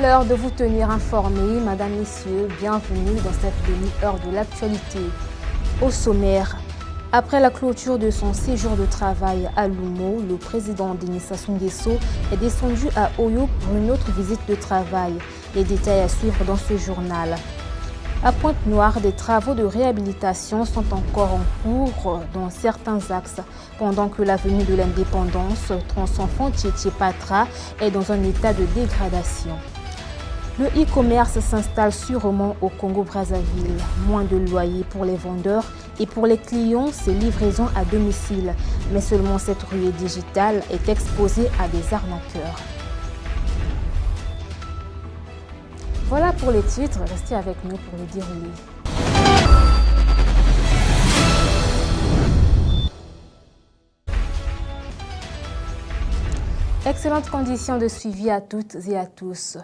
l'heure de vous tenir informés, Madame, Messieurs, bienvenue dans cette demi-heure de l'actualité. Au sommaire, après la clôture de son séjour de travail à Lumo, le président Denis Sassou Nguesso est descendu à Oyo pour une autre visite de travail. Les détails à suivre dans ce journal. À Pointe-Noire, des travaux de réhabilitation sont encore en cours dans certains axes, pendant que l'avenue de l'Indépendance, tronçon Thiétié-Patra, est dans un état de dégradation. Le e-commerce s'installe sûrement au Congo-Brazzaville. Moins de loyers pour les vendeurs et pour les clients, c'est livraison à domicile. Mais seulement cette ruée digitale est exposée à des arnaqueurs. Voilà pour les titres, restez avec nous pour les dérouler. Excellentes conditions de suivi à toutes et à tous.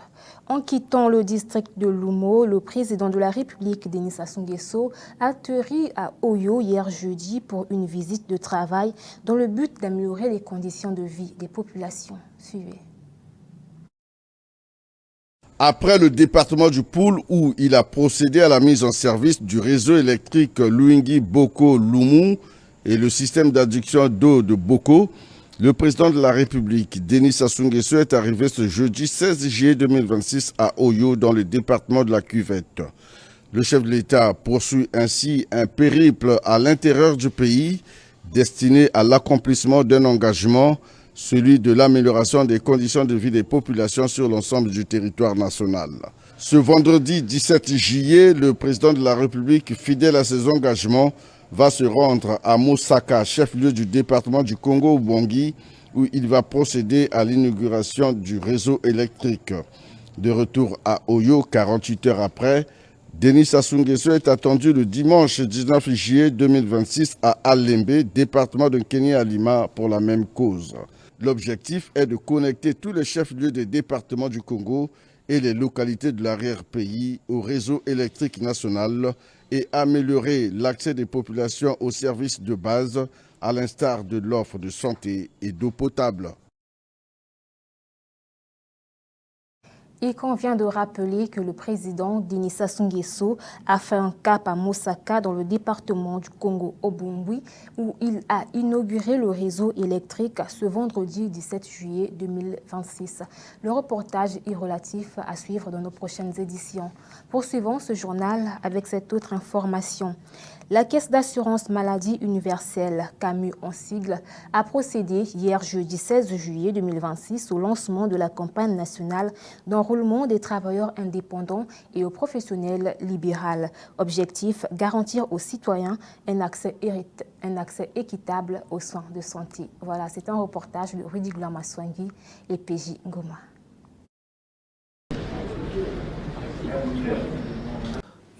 En quittant le district de Lumo, le président de la République, Denis Sassou Nguesso, a atterri à Oyo hier jeudi pour une visite de travail dans le but d'améliorer les conditions de vie des populations. Suivez. Après le département du Poul où il a procédé à la mise en service du réseau électrique Luingi-Boko-Lumu et le système d'adduction d'eau de Boko, le président de la République, Denis Sassou Nguesso, est arrivé ce jeudi 16 juillet 2026 à Oyo dans le département de la Cuvette. Le chef de l'État poursuit ainsi un périple à l'intérieur du pays destiné à l'accomplissement d'un engagement, celui de l'amélioration des conditions de vie des populations sur l'ensemble du territoire national. Ce vendredi 17 juillet, le président de la République, fidèle à ses engagements, va se rendre à Mosaka, chef-lieu du département du Congo-Ubangui, où il va procéder à l'inauguration du réseau électrique. De retour à Oyo, 48 heures après, Denis Sassou Nguesso est attendu le dimanche 19 juillet 2026 à Alembe, département de Kenya-Alima, pour la même cause. L'objectif est de connecter tous les chefs-lieux des départements du Congo et les localités de l'arrière-pays au réseau électrique national et améliorer l'accès des populations aux services de base, à l'instar de l'offre de santé et d'eau potable. Il convient de rappeler que le président Denis Sassou Nguesso a fait un cap à Mosaka dans le département du Congo-Ubangui où il a inauguré le réseau électrique ce vendredi 17 juillet 2026. Le reportage est relatif à suivre dans nos prochaines éditions. Poursuivons ce journal avec cette autre information. La Caisse d'assurance maladie universelle, CAMU en sigle, a procédé hier jeudi 16 juillet 2026 au lancement de la campagne nationale d'enrôlement des travailleurs indépendants et aux professionnels libéraux. Objectif, garantir aux citoyens un accès équitable aux soins de santé. Voilà, c'est un reportage de Rudy Glama-Swangui et PJ Ngoma.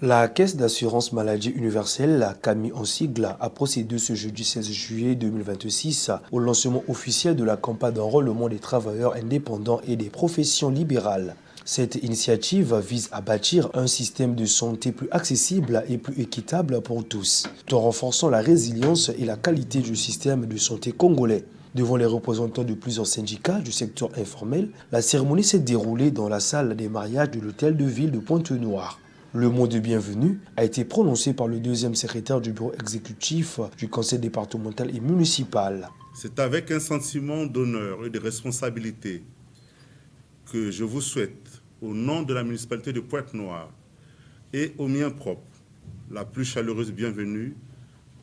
La Caisse d'assurance maladie universelle, la CAMI en sigle, a procédé ce jeudi 16 juillet 2026 au lancement officiel de la campagne d'enrôlement des travailleurs indépendants et des professions libérales. Cette initiative vise à bâtir un système de santé plus accessible et plus équitable pour tous, tout en renforçant la résilience et la qualité du système de santé congolais. Devant les représentants de plusieurs syndicats du secteur informel, la cérémonie s'est déroulée dans la salle des mariages de l'hôtel de ville de Pointe-Noire. Le mot de bienvenue a été prononcé par le deuxième secrétaire du bureau exécutif du conseil départemental et municipal. C'est avec un sentiment d'honneur et de responsabilité que je vous souhaite, au nom de la municipalité de Pointe-Noire et au mien propre, la plus chaleureuse bienvenue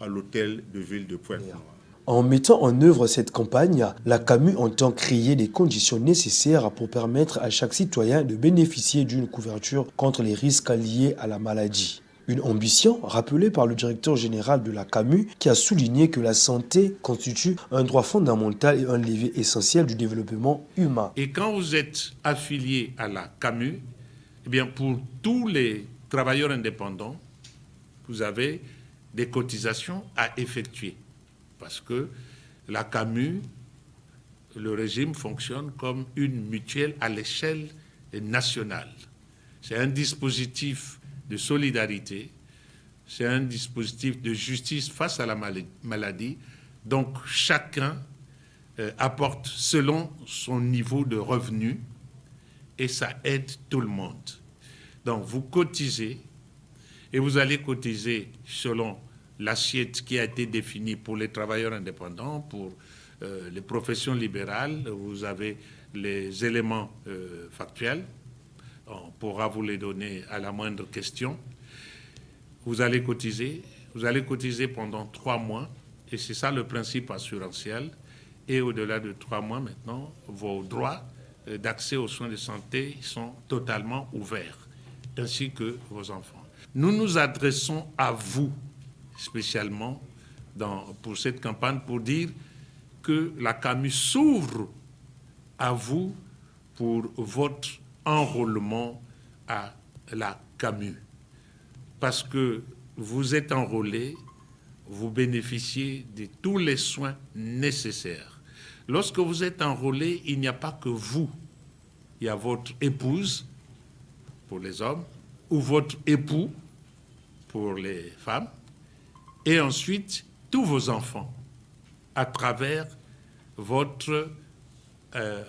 à l'hôtel de ville de Pointe-Noire. En mettant en œuvre cette campagne, la CAMU entend créer les conditions nécessaires pour permettre à chaque citoyen de bénéficier d'une couverture contre les risques liés à la maladie. Une ambition rappelée par le directeur général de la CAMU qui a souligné que la santé constitue un droit fondamental et un levier essentiel du développement humain. Et quand vous êtes affilié à la CAMU, eh bien pour tous les travailleurs indépendants, vous avez des cotisations à effectuer. Parce que la CAMU, le régime fonctionne comme une mutuelle à l'échelle nationale. C'est un dispositif de solidarité, c'est un dispositif de justice face à la maladie. Donc chacun apporte selon son niveau de revenu et ça aide tout le monde. Donc vous cotisez et vous allez cotiser selon l'assiette qui a été définie pour les travailleurs indépendants, pour les professions libérales. Vous avez les éléments factuels. On pourra vous les donner à la moindre question. Vous allez cotiser pendant 3 mois, et c'est ça le principe assurantiel. Et au-delà de 3 mois maintenant, vos droits d'accès aux soins de santé sont totalement ouverts, ainsi que vos enfants. Nous nous adressons à vous, spécialement pour cette campagne, pour dire que la CAMU s'ouvre à vous pour votre enrôlement à la CAMU. Parce que vous êtes enrôlé, vous bénéficiez de tous les soins nécessaires. Lorsque vous êtes enrôlé, il n'y a pas que vous. Il y a votre épouse, pour les hommes, ou votre époux, pour les femmes, et ensuite tous vos enfants, à travers votre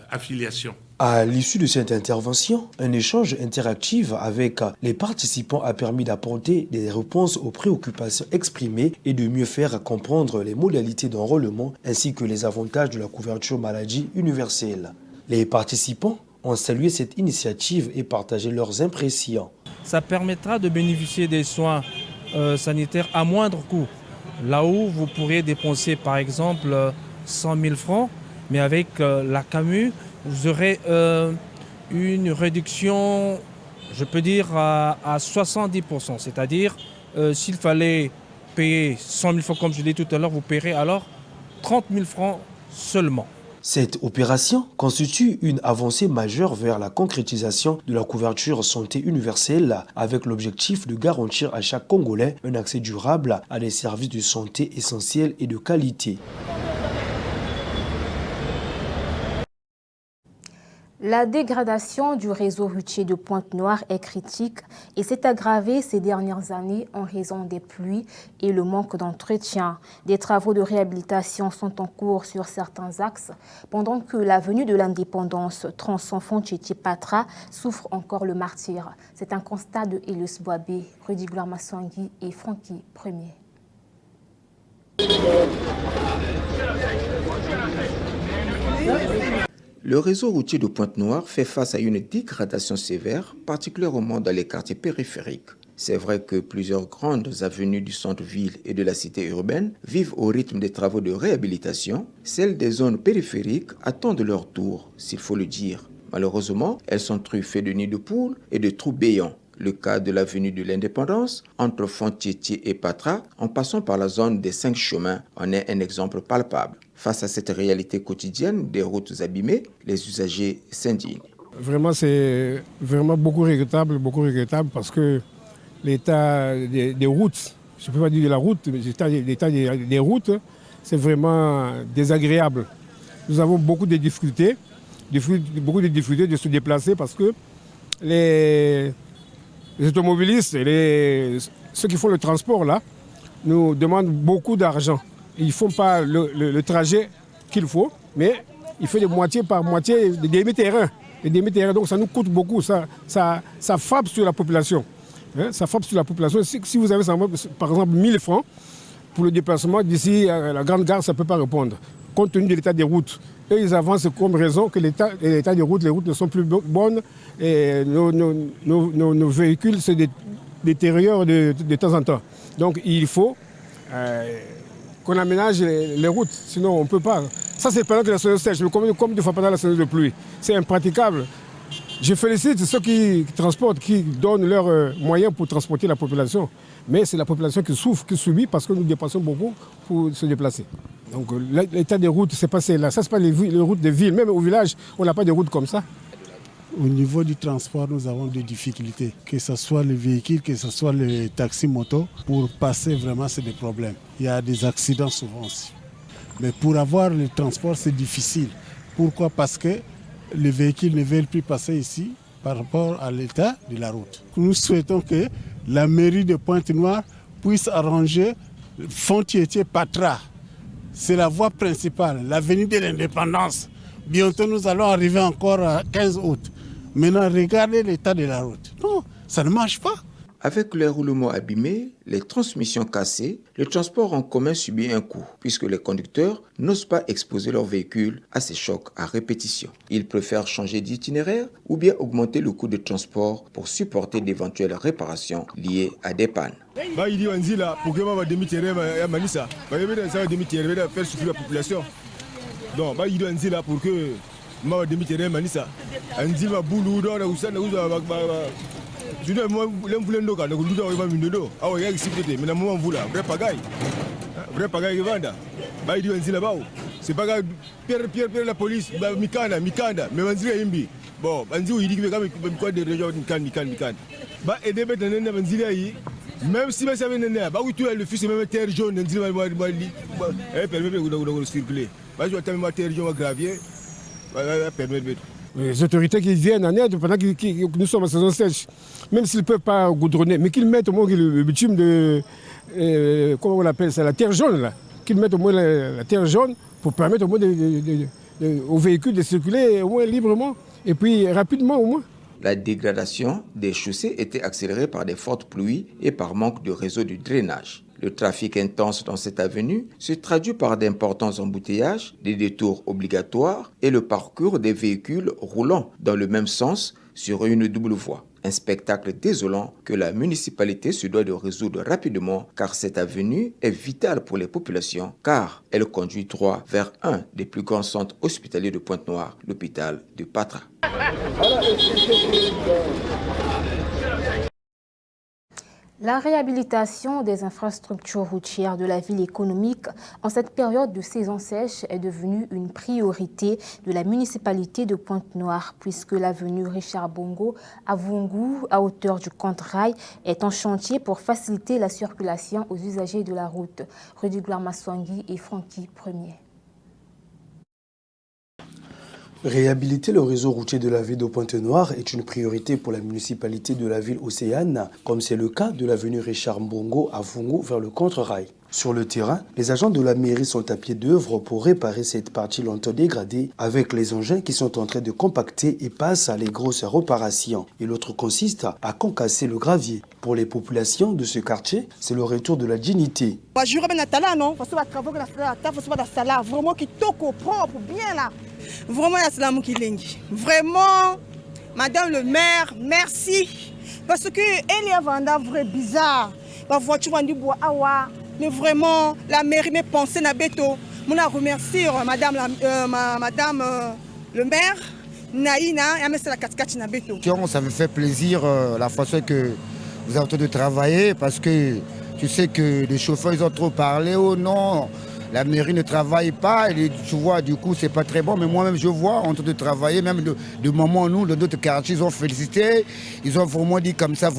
affiliation. À l'issue de cette intervention, un échange interactif avec les participants a permis d'apporter des réponses aux préoccupations exprimées et de mieux faire comprendre les modalités d'enrôlement ainsi que les avantages de la couverture maladie universelle. Les participants ont salué cette initiative et partagé leurs impressions. Ça permettra de bénéficier des soins sanitaires à moindre coût. Là où vous pourriez dépenser par exemple 100 000 francs, mais avec la CAMU, vous aurez une réduction, je peux dire, à 70%. C'est-à-dire, s'il fallait payer 100 000 francs, comme je l'ai dit tout à l'heure, vous paierez alors 30 000 francs seulement. Cette opération constitue une avancée majeure vers la concrétisation de la couverture santé universelle avec l'objectif de garantir à chaque Congolais un accès durable à des services de santé essentiels et de qualité. La dégradation du réseau routier de Pointe-Noire est critique et s'est aggravée ces dernières années en raison des pluies et le manque d'entretien. Des travaux de réhabilitation sont en cours sur certains axes, pendant que l'avenue de l'Indépendance, Tronçon-Fontier-Patra, souffre encore le martyre. C'est un constat de Elius Boabé, Rudy Gloire-Massouangui et Francky Premier. Le réseau routier de Pointe-Noire fait face à une dégradation sévère, particulièrement dans les quartiers périphériques. C'est vrai que plusieurs grandes avenues du centre-ville et de la cité urbaine vivent au rythme des travaux de réhabilitation. Celles des zones périphériques attendent leur tour, s'il faut le dire. Malheureusement, elles sont truffées de nids de poules et de trous béants. Le cas de l'avenue de l'Indépendance, entre Fontier et Patra, en passant par la zone des 5 chemins, en est un exemple palpable. Face à cette réalité quotidienne des routes abîmées, les usagers s'indignent. Vraiment, c'est vraiment beaucoup regrettable parce que l'état des routes, je ne peux pas dire de la route, mais l'état des routes, c'est vraiment désagréable. Nous avons beaucoup de difficultés de se déplacer parce que les automobilistes et ceux qui font le transport là nous demandent beaucoup d'argent. Ils ne font pas le trajet qu'il faut, mais il fait de moitié par moitié des demi-terrains. Donc ça nous coûte beaucoup, ça frappe sur la population. Ça frappe sur la population. Si vous avez par exemple 1000 francs pour le déplacement d'ici à la grande gare, ça ne peut pas répondre. Compte tenu de l'état des routes. Et ils avancent comme raison que l'état des routes, les routes ne sont plus bonnes et nos véhicules se détériorent de temps en temps. Donc il faut qu'on aménage les routes, sinon on ne peut pas. Ça c'est pendant que la saison sèche, mais comme de fois pendant la saison de pluie. C'est impraticable. Je félicite ceux qui transportent, qui donnent leurs moyens pour transporter la population. Mais c'est la population qui souffre, qui subit parce que nous dépassons beaucoup pour se déplacer. Donc l'état des routes, c'est passé là. Ça, ce n'est pas les routes des villes. Même au village, on n'a pas de routes comme ça. Au niveau du transport, nous avons des difficultés. Que ce soit les véhicules, que ce soit les taxis motos, pour passer vraiment, c'est des problèmes. Il y a des accidents souvent aussi. Mais pour avoir le transport, c'est difficile. Pourquoi? Parce que les véhicules ne veulent plus passer ici par rapport à l'état de la route. Nous souhaitons que la mairie de Pointe-Noire puisse arranger Fontier-Patra. C'est la voie principale, l'avenue de l'Indépendance. Bientôt, nous allons arriver encore à 15 août. Maintenant, regardez l'état de la route. Non, ça ne marche pas. Avec les roulements abîmés, les transmissions cassées, le transport en commun subit un coût, puisque les conducteurs n'osent pas exposer leur véhicule à ces chocs à répétition. Ils préfèrent changer d'itinéraire ou bien augmenter le coût de transport pour supporter d'éventuelles réparations liées à des pannes. Faire souffrir la population. Donc, pour que ma demi-terrain manisa anzi ma bulu do na usana uza juna mo lembule ndoka na kuluda wa mindodo awo ya kisipete mina mo mvula vrai pagaille vanda ba idi anzi la bao c'est pas pierre la police ba mikanda mais manzi imbi bon anzi uyidi kama kwa de région mikan ba aider bête nene manzi yi même si ça vient nene ba tu le fils même terre jaune anzi ma permet de circuler ba je t'aime ma terre jaune gravier. Les autorités qui viennent en aide pendant que nous sommes en saison sèche, même s'ils ne peuvent pas goudronner, mais qu'ils mettent au moins le bitume de, comment on appelle ça, la terre jaune, là. Qu'ils mettent au moins la terre jaune pour permettre au moins aux véhicules de circuler au moins librement et puis rapidement au moins. La dégradation des chaussées était accélérée par des fortes pluies et par manque de réseau de drainage. Le trafic intense dans cette avenue se traduit par d'importants embouteillages, des détours obligatoires et le parcours des véhicules roulant dans le même sens sur une double voie. Un spectacle désolant que la municipalité se doit de résoudre rapidement car cette avenue est vitale pour les populations car elle conduit droit vers un des plus grands centres hospitaliers de Pointe-Noire, l'hôpital de Patra. La réhabilitation des infrastructures routières de la ville économique en cette période de saison sèche est devenue une priorité de la municipalité de Pointe-Noire puisque l'avenue Richard Bongo à Vungu, à hauteur du Contre-Rail, est en chantier pour faciliter la circulation aux usagers de la route. Rudy Gloire-Maswangi et Francky Premier. Réhabiliter le réseau routier de la ville de Pointe-Noire est une priorité pour la municipalité de la ville océane, comme c'est le cas de l'avenue Richard Mbongo à Vungu vers le Contre-Rail. Sur le terrain, les agents de la mairie sont à pied d'œuvre pour réparer cette partie longtemps dégradée avec les engins qui sont en train de compacter et passent à les grosses réparations. Et l'autre consiste à concasser le gravier. Pour les populations de ce quartier, c'est le retour de la dignité. Vraiment qui toque propre, bien là. Vraiment, madame le maire, merci. Parce que elle y a vendu vrai bizarre. La voiture vendue bois awa. Mais vraiment, la mairie m'a pensé na beto. Je remercie madame le maire. Naïna, et la cascade na beto. Ça me fait plaisir la façon que vous êtes en train de travailler parce que tu sais que les chauffeurs ils ont trop parlé. Oh non, la mairie ne travaille pas. Et tu vois, du coup, c'est pas très bon. Mais moi-même, je vois en train de travailler. Même de moment, nous, dans d'autres quartiers, ils ont félicité. Ils ont vraiment dit comme ça,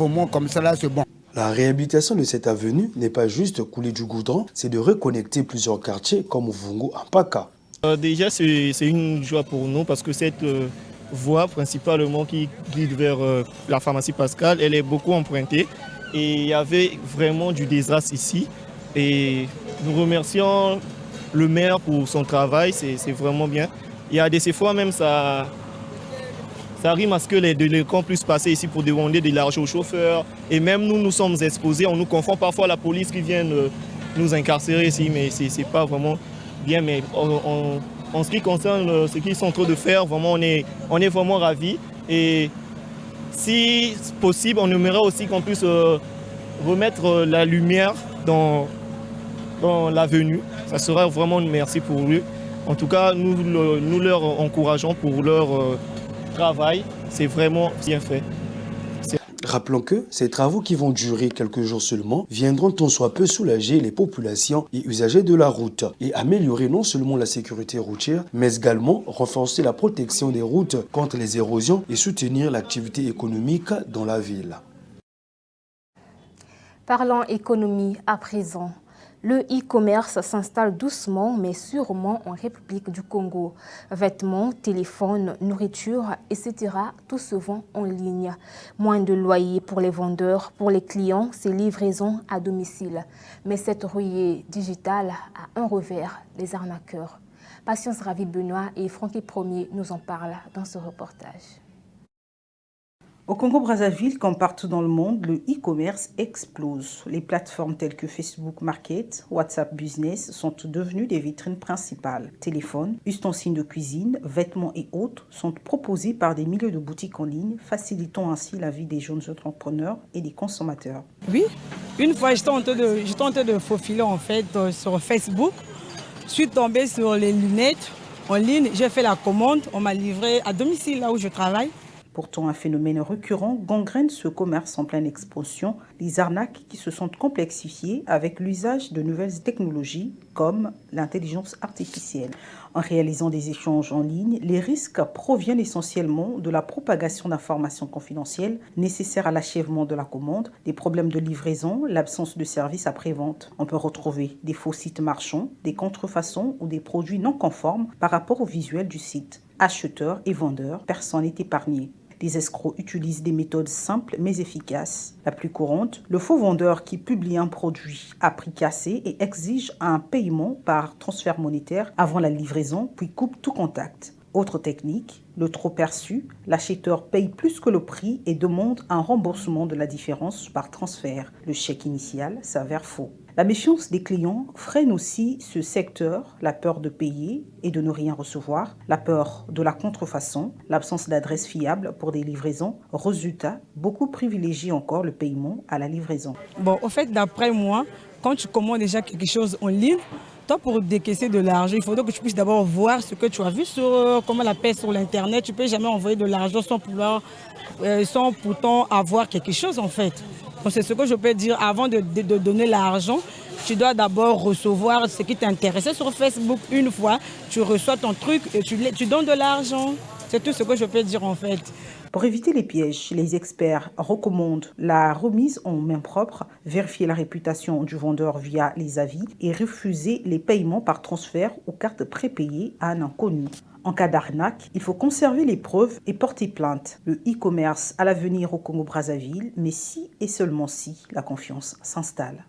là, c'est bon. La réhabilitation de cette avenue n'est pas juste couler du goudron, c'est de reconnecter plusieurs quartiers comme Vungu en Paka. Déjà, c'est une joie pour nous parce que cette voie principalement qui guide vers la pharmacie Pascal, elle est beaucoup empruntée et il y avait vraiment du désastre ici. Et nous remercions le maire pour son travail, c'est vraiment bien. Il y a des fois même ça rime à ce que les délinquants puissent passer ici pour demander de l'argent aux chauffeurs. Et même nous sommes exposés, on nous confond parfois à la police qui vient nous incarcérer ici, mais c'est pas vraiment bien. Mais en ce qui concerne ce qu'ils sont en train de faire, vraiment, on est vraiment ravis. Et si possible, on aimerait aussi qu'on puisse remettre la lumière dans l'avenue. Ça serait vraiment une merci pour eux. En tout cas, nous leur encourageons pour leur travail, c'est vraiment bien fait. Rappelons que ces travaux qui vont durer quelques jours seulement viendront tant soit peu soulager les populations et usagers de la route et améliorer non seulement la sécurité routière, mais également renforcer la protection des routes contre les érosions et soutenir l'activité économique dans la ville. Parlons économie à présent. Le e-commerce s'installe doucement mais sûrement en République du Congo. Vêtements, téléphones, nourriture, etc. tout se vend en ligne. Moins de loyer pour les vendeurs, pour les clients, c'est livraison à domicile. Mais cette ruée digitale a un revers, les arnaqueurs. Patience Ravi Benoît et Francky Premier nous en parlent dans ce reportage. Au Congo-Brazzaville, comme partout dans le monde, le e-commerce explose. Les plateformes telles que Facebook Market, WhatsApp Business sont devenues des vitrines principales. Téléphones, ustensiles de cuisine, vêtements et autres sont proposés par des milliers de boutiques en ligne, facilitant ainsi la vie des jeunes entrepreneurs et des consommateurs. Oui, une fois j'étais en train de faufiler en fait sur Facebook. Je suis tombée sur les lunettes en ligne, j'ai fait la commande, on m'a livré à domicile là où je travaille. Pourtant, un phénomène récurrent gangrène ce commerce en pleine expansion, les arnaques qui se sont complexifiées avec l'usage de nouvelles technologies comme l'intelligence artificielle. En réalisant des échanges en ligne, les risques proviennent essentiellement de la propagation d'informations confidentielles nécessaires à l'achèvement de la commande, des problèmes de livraison, l'absence de services après-vente. On peut retrouver des faux sites marchands, des contrefaçons ou des produits non conformes par rapport au visuel du site. Acheteurs et vendeurs, personne n'est épargné. Les escrocs utilisent des méthodes simples mais efficaces. La plus courante, le faux vendeur qui publie un produit à prix cassé et exige un paiement par transfert monétaire avant la livraison, puis coupe tout contact. Autre technique, le trop perçu, l'acheteur paye plus que le prix et demande un remboursement de la différence par transfert. Le chèque initial s'avère faux. La méfiance des clients freine aussi ce secteur, la peur de payer et de ne rien recevoir, la peur de la contrefaçon, l'absence d'adresse fiable pour des livraisons. Résultat, beaucoup privilégient encore le paiement à la livraison. Bon, au fait, d'après moi, quand tu commandes déjà quelque chose en ligne, toi, pour décaisser de l'argent, il faudrait que tu puisses d'abord voir ce que tu as vu sur comment la paie sur l'internet. Tu ne peux jamais envoyer de l'argent sans pourtant avoir quelque chose en fait. Donc c'est ce que je peux dire, avant de donner l'argent, tu dois d'abord recevoir ce qui t'intéressait sur Facebook. Une fois, tu reçois ton truc et tu donnes de l'argent. C'est tout ce que je peux dire en fait. Pour éviter les pièges, les experts recommandent la remise en main propre, vérifier la réputation du vendeur via les avis et refuser les paiements par transfert ou carte prépayée à un inconnu. En cas d'arnaque, il faut conserver les preuves et porter plainte. Le e-commerce a l'avenir au Congo-Brazzaville, mais si et seulement si la confiance s'installe.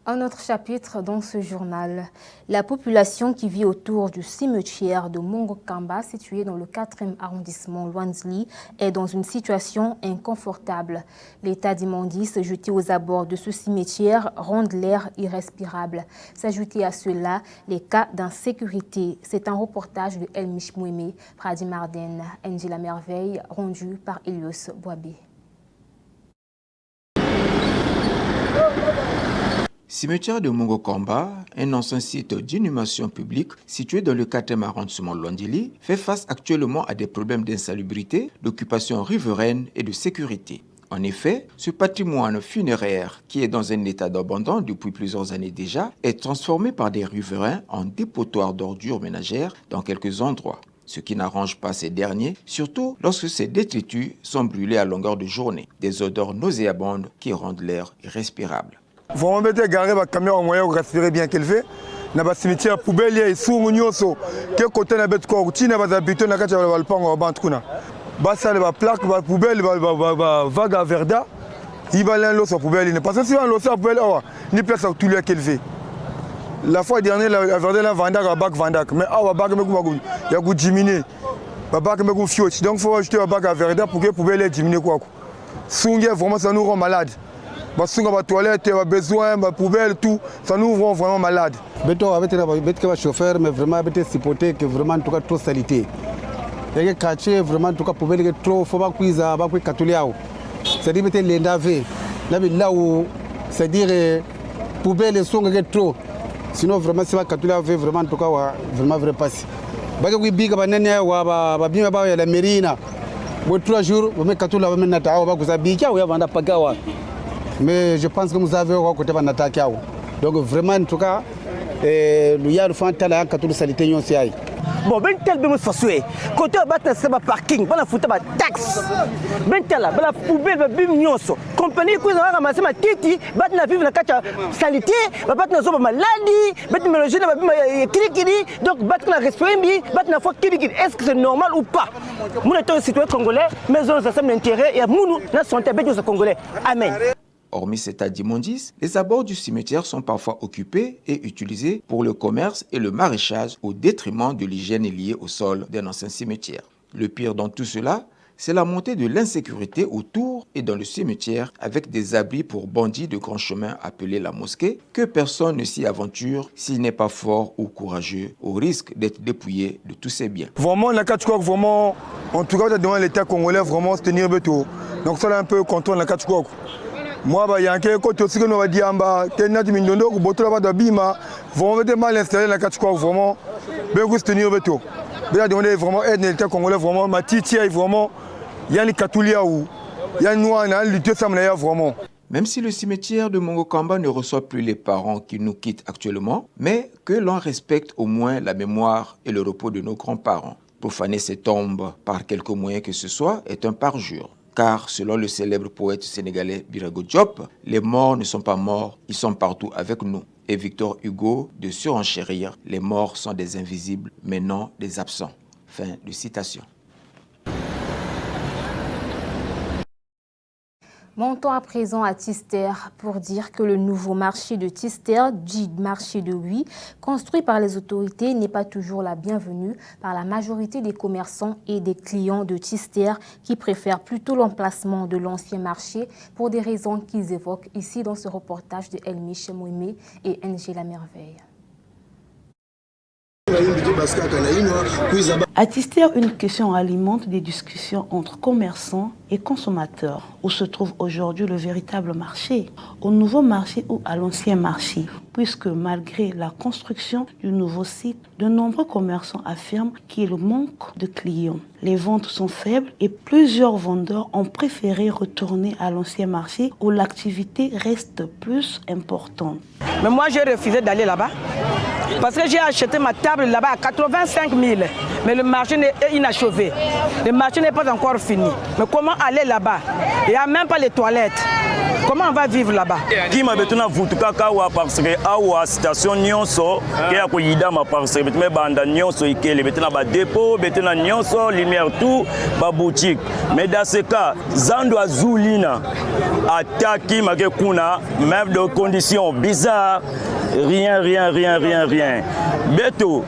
Un autre chapitre dans ce journal. La population qui vit autour du cimetière de Mongokamba, situé dans le 4e arrondissement Lwanzli, est dans une situation inconfortable. L'état d'immondice jeté aux abords de ce cimetière rend l'air irrespirable. S'ajouter à cela, les cas d'insécurité. C'est un reportage de El Mishmoueme, Pradi Marden, Angie la Merveille, rendu par Elios Boabé. Cimetière de Mongokamba, un ancien site d'inhumation publique situé dans le 4e arrondissement Lwandili, fait face actuellement à des problèmes d'insalubrité, d'occupation riveraine et de sécurité. En effet, ce patrimoine funéraire, qui est dans un état d'abandon depuis plusieurs années déjà, est transformé par des riverains en dépotoir d'ordures ménagères dans quelques endroits. Ce qui n'arrange pas ces derniers, surtout lorsque ces détritus sont brûlés à longueur de journée. Des odeurs nauséabondes qui rendent l'air irrespirable. Vraiment bête garer ba camion moyen pour respirer bien qu'elle fait. Na ba cimetière poubelle et sous nyonso. Quel côté na bête ko tina ba habiter na kacha ba pango ba ntruna. Ba sale ba plaque ba poubelle ba vaga verda. Il va l'un l'autre poubelle ne parce que si on l'autre poubelle ni place à tout lieu qu'elle fait. La fois dernière la verda la vanda ba bac vandak mais bac me ko ya go diminuer. Ba bac me ko fiot donc faut ajouter ba bac à verda pour que poubelle diminuer quoi. Sungue vraiment ça nous rend malade. Parce que les toilettes, les besoins, les poubelles, tout, ça nous rend vraiment malades. Beto avec les chauffeurs, mais vraiment avec les supporters, que vraiment en tout cas trop salité. Les quartiers vraiment en tout cas poubelle trop, faut pas qu'ils aient pas catuliao. C'est-à-dire mettre les navets, là où c'est-à-dire poubelle sont trop. Sinon vraiment c'est pas catuliao vraiment en tout cas vraiment vrai passe. Baga qui biga banane wa bien ba la mérina. Bon 3 jours, on met catuliao on met nata wa ba biga ou ya vanda pagawa. Mais je pense que nous avons côté de l'attaque. Donc vraiment, en tout cas, nous y a le sanité. Bon, ben tel be mosfaswe. Côté batna seba parking, bana futa ba taxe. Ben tel la poubelle ba bim nyonso. Compagnie ko za ramasser ma titi, batna vivre na kacha salité, batna zo ba maladie, batna mélanger na ba bim kirikiri, donc batna respirer bi, batna fo kirikiri. Est-ce que c'est normal ou pas? Mon état citoyen congolais, maison ça semble intérêt et mounou na santé bet aux congolais. Amen. Hormis cet état d'immondice, les abords du cimetière sont parfois occupés et utilisés pour le commerce et le maraîchage au détriment de l'hygiène liée au sol d'un ancien cimetière. Le pire dans tout cela, c'est la montée de l'insécurité autour et dans le cimetière avec des abris pour bandits de grand chemin appelés la mosquée que personne ne s'y aventure s'il n'est pas fort ou courageux au risque d'être dépouillé de tous ses biens. Vraiment, la Kachkok, vraiment, en tout cas, devant l'État congolais, vraiment se tenir béto. Donc ça, là, un peu contre la Kachkok. Moi, il y a un côté aussi que nous avons dit en bas, qu'il y a des mindondo, que beaucoup de bima, vraiment mal installé la Kachkok, vraiment, bien se tenir béto. Il y a vraiment aide l'État congolais, vraiment, ma titia, vraiment, il y a les Katoulia ou il y a nous, on a lutté ça, vraiment. Même si le cimetière de Mongokamba ne reçoit plus les parents qui nous quittent actuellement, mais que l'on respecte au moins la mémoire et le repos de nos grands-parents. Profaner ces tombes par quelque moyen que ce soit est un parjure. Car selon le célèbre poète sénégalais Birago Diop, les morts ne sont pas morts, ils sont partout avec nous. Et Victor Hugo de surenchérir, les morts sont des invisibles, mais non des absents. Fin de citation. Montons à présent à Tister pour dire que le nouveau marché de Tister, dit marché de Huy, construit par les autorités, n'est pas toujours la bienvenue par la majorité des commerçants et des clients de Tister qui préfèrent plutôt l'emplacement de l'ancien marché pour des raisons qu'ils évoquent ici dans ce reportage de Elmi Chemouimé et NG La Merveille. À Tister, une question alimente des discussions entre commerçants et consommateurs. Où se trouve aujourd'hui le véritable marché? Au nouveau marché ou à l'ancien marché? Puisque malgré la construction du nouveau site, de nombreux commerçants affirment qu'il manque de clients. Les ventes sont faibles et plusieurs vendeurs ont préféré retourner à l'ancien marché où l'activité reste plus importante. Mais moi, j'ai refusé d'aller là-bas parce que j'ai acheté ma table là-bas à 85 000. Mais le marché est inachevé. Le marché n'est pas encore fini. Mais comment aller là-bas? Il n'y a même pas les toilettes. Comment on va vivre là-bas? Qui m'a betuna vutuka kawa parce que awa station nyonso ke ya koyida ma parce que betuna banda nyonso ikele betuna ba dépôt betuna nyonso lumière tout ba boutique. Mais dans ce cas Zando Azulina attaque make kuna même de conditions bizarres. Rien. Beto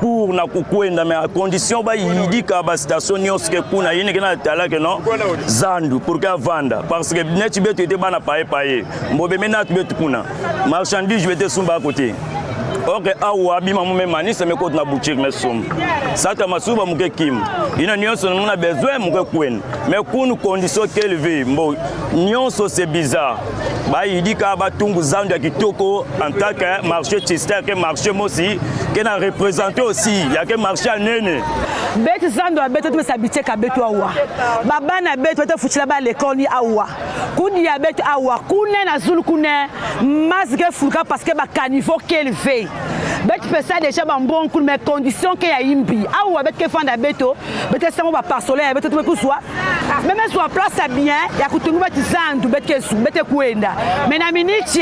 pour na kukwenda mais à condition ba yidi ka ba station nyonso ke kuna yine ke na tala ke non Zando pour ka vanda parce que net beto était bana paye mbobe mena beto kuna marchandise bete sumba à côté. Ok, awa bima mume manisa me côté na boutique me sum. Sata masuba muke kim. Ina nyonso na besoin muke kwen. Mais kunu condition qu'élevée mbo nyonso c'est bizarre. Ba yidi ka ba tungu Zando ya kitoko en tant que marché Tister que marché mosi que na représenter aussi ya que marché nene. Bet Zando beto tu s'habiter ka beto awa. Baba na beto te futila ba l'école ni awa. Kuni ya beto awa, kune na zulu kune masque fulka parce que ba caniveau qu'élevé. Bet pesa déjà ba bon coup mais condition que ya imbi. Awa bet ke fanda beto, bet samo ba parceler beto tu kuswa. Même sur place ça bien, ya kutungu bet Zando bet ke su bet kwenda. Mais na minute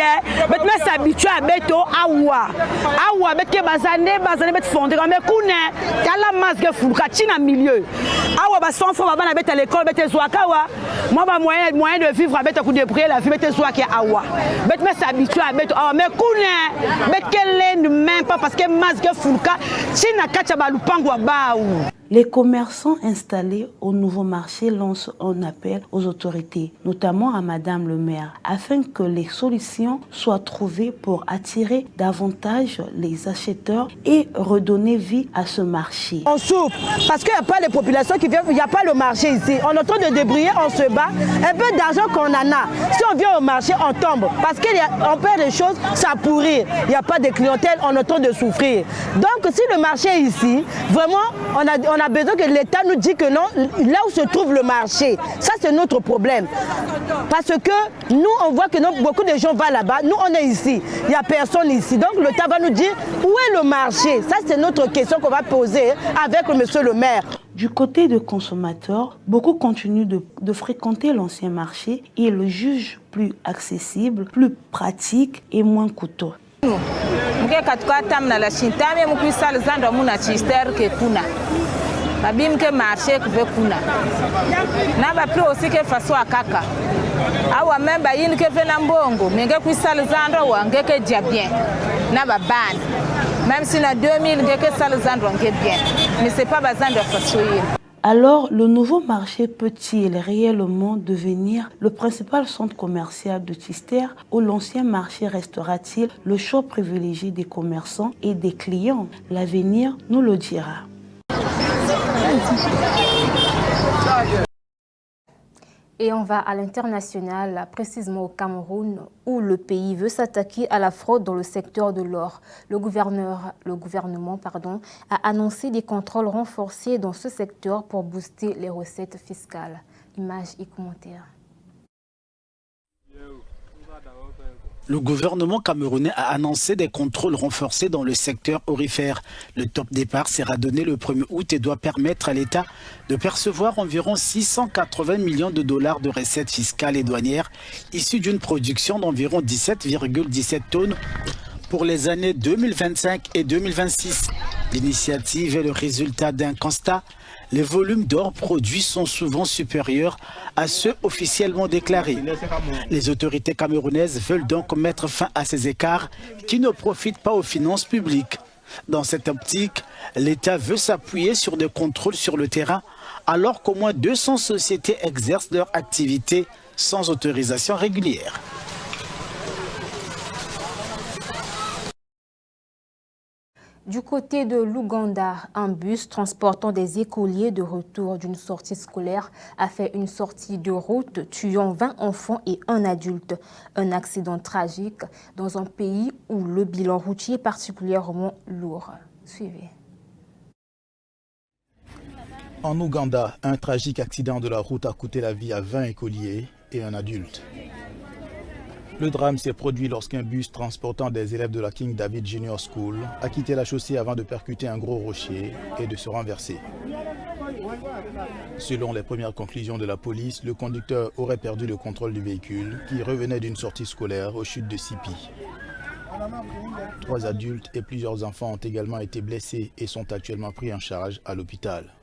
bet me s'habituer à beto awa bet ke bazane bet fonder mais kune kala masque fulka tina milieu. Awa ba son fond ba na bet à l'école bet zwakawa. Moi ba moyen de vivre avec coup débrouiller la vie bet zwaka awa. Bet me s'habituer à beto awa mais kune bet kelen même pas parce que masque fulka tina kacha ba lupango baou. Les commerçants installés au nouveau marché lancent un appel aux autorités, notamment à Madame le maire, afin que les solutions soient trouvées pour attirer davantage les acheteurs et redonner vie à ce marché. On souffre parce qu'il n'y a pas les populations qui viennent, il n'y a pas le marché ici. On est en train de débrouiller, on se bat. Un peu d'argent qu'on en a. Si on vient au marché, on tombe. Parce qu'on perd des choses, ça pourrit. Il n'y a pas de clientèle, on est en train de souffrir. Donc si le marché est ici, vraiment, on a besoin que l'État nous dise que non, là où se trouve le marché, ça c'est notre problème. Parce que nous, on voit que non, beaucoup de gens vont là-bas, nous on est ici, il n'y a personne ici. Donc l'État va nous dire où est le marché. Ça c'est notre question qu'on va poser avec monsieur le maire. Du côté des consommateurs, beaucoup continuent de fréquenter l'ancien marché et le jugent plus accessible, plus pratique et moins coûteux. Babim ke marché que kuna na ba pri aussi que façon akaka awa memba yin ke fe na mbongo menge ku sal Zando wange ke dia bien na ba ban même si na 2000 ke sal Zando wange bien mais c'est pas bazando façon yin Alors, le nouveau marché peut-il réellement devenir le principal centre commercial de Tzister où l'ancien marché restera-t-il le choix privilégié des commerçants et des clients? L'avenir nous le dira. Et on va à l'international, précisément au Cameroun, où le pays veut s'attaquer à la fraude dans le secteur de l'or. Le gouvernement a annoncé des contrôles renforcés dans ce secteur pour booster les recettes fiscales. Images et commentaires. Le gouvernement camerounais a annoncé des contrôles renforcés dans le secteur aurifère. Le top départ sera donné le 1er août et doit permettre à l'État de percevoir environ 680 millions de dollars de recettes fiscales et douanières issues d'une production d'environ 17,17 tonnes pour les années 2025 et 2026. L'initiative est le résultat d'un constat. Les volumes d'or produits sont souvent supérieurs à ceux officiellement déclarés. Les autorités camerounaises veulent donc mettre fin à ces écarts qui ne profitent pas aux finances publiques. Dans cette optique, l'État veut s'appuyer sur des contrôles sur le terrain, alors qu'au moins 200 sociétés exercent leur activité sans autorisation régulière. Du côté de l'Ouganda, un bus transportant des écoliers de retour d'une sortie scolaire a fait une sortie de route tuant 20 enfants et un adulte. Un accident tragique dans un pays où le bilan routier est particulièrement lourd. Suivez. En Ouganda, un tragique accident de la route a coûté la vie à 20 écoliers et un adulte. Le drame s'est produit lorsqu'un bus transportant des élèves de la King David Junior School a quitté la chaussée avant de percuter un gros rocher et de se renverser. Selon les premières conclusions de la police, le conducteur aurait perdu le contrôle du véhicule qui revenait d'une sortie scolaire aux chutes de Sipi. 3 adultes et plusieurs enfants ont également été blessés et sont actuellement pris en charge à l'hôpital.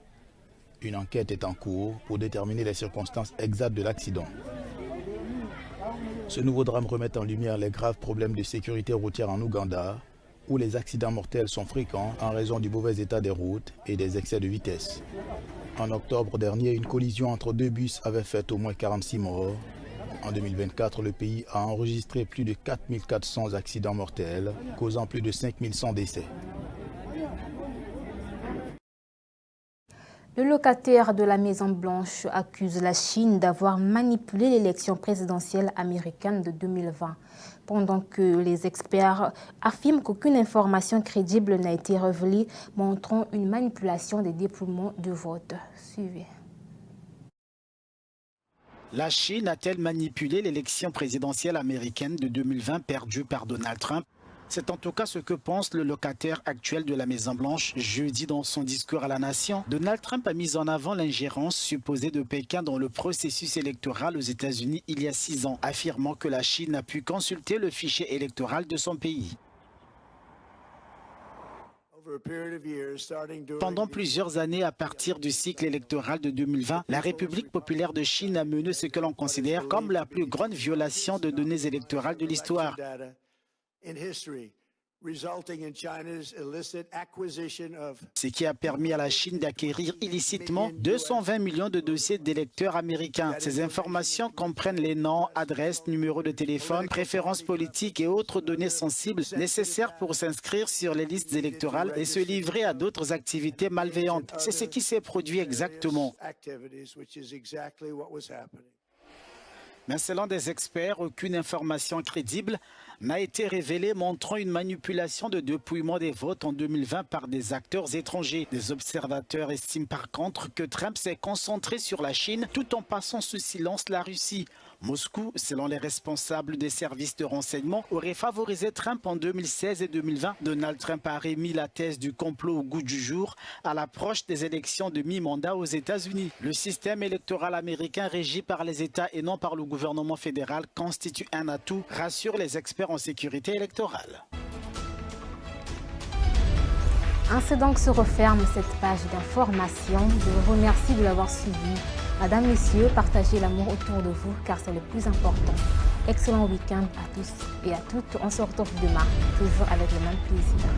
Une enquête est en cours pour déterminer les circonstances exactes de l'accident. Ce nouveau drame remet en lumière les graves problèmes de sécurité routière en Ouganda, où les accidents mortels sont fréquents en raison du mauvais état des routes et des excès de vitesse. En octobre dernier, une collision entre 2 bus avait fait au moins 46 morts. En 2024, le pays a enregistré plus de 4400 accidents mortels, causant plus de 5100 décès. Le locataire de la Maison-Blanche accuse la Chine d'avoir manipulé l'élection présidentielle américaine de 2020, pendant que les experts affirment qu'aucune information crédible n'a été révélée, montrant une manipulation des dépouillements de vote. Suivez. La Chine a-t-elle manipulé l'élection présidentielle américaine de 2020 perdue par Donald Trump? C'est en tout cas ce que pense le locataire actuel de la Maison-Blanche jeudi dans son discours à la nation. Donald Trump a mis en avant l'ingérence supposée de Pékin dans le processus électoral aux États-Unis il y a 6 ans, affirmant que la Chine a pu consulter le fichier électoral de son pays. Pendant plusieurs années, à partir du cycle électoral de 2020, la République populaire de Chine a mené ce que l'on considère comme la plus grande violation de données électorales de l'histoire. Ce qui a permis à la Chine d'acquérir illicitement 220 millions de dossiers d'électeurs américains. Ces informations comprennent les noms, adresses, numéros de téléphone, préférences politiques et autres données sensibles nécessaires pour s'inscrire sur les listes électorales et se livrer à d'autres activités malveillantes. C'est ce qui s'est produit exactement. Mais selon des experts, aucune information crédible n'a été révélée montrant une manipulation de dépouillement des votes en 2020 par des acteurs étrangers. Des observateurs estiment par contre que Trump s'est concentré sur la Chine tout en passant sous silence la Russie. Moscou, selon les responsables des services de renseignement, aurait favorisé Trump en 2016 et 2020. Donald Trump a remis la thèse du complot au goût du jour à l'approche des élections de mi-mandat aux États-Unis. Le système électoral américain régi par les États et non par le gouvernement fédéral constitue un atout, rassurent les experts en sécurité électorale. Ainsi donc se referme cette page d'information. Je vous remercie de l'avoir suivi. Madame, Messieurs, partagez l'amour autour de vous car c'est le plus important. Excellent week-end à tous et à toutes. On se retrouve demain, toujours avec le même plaisir.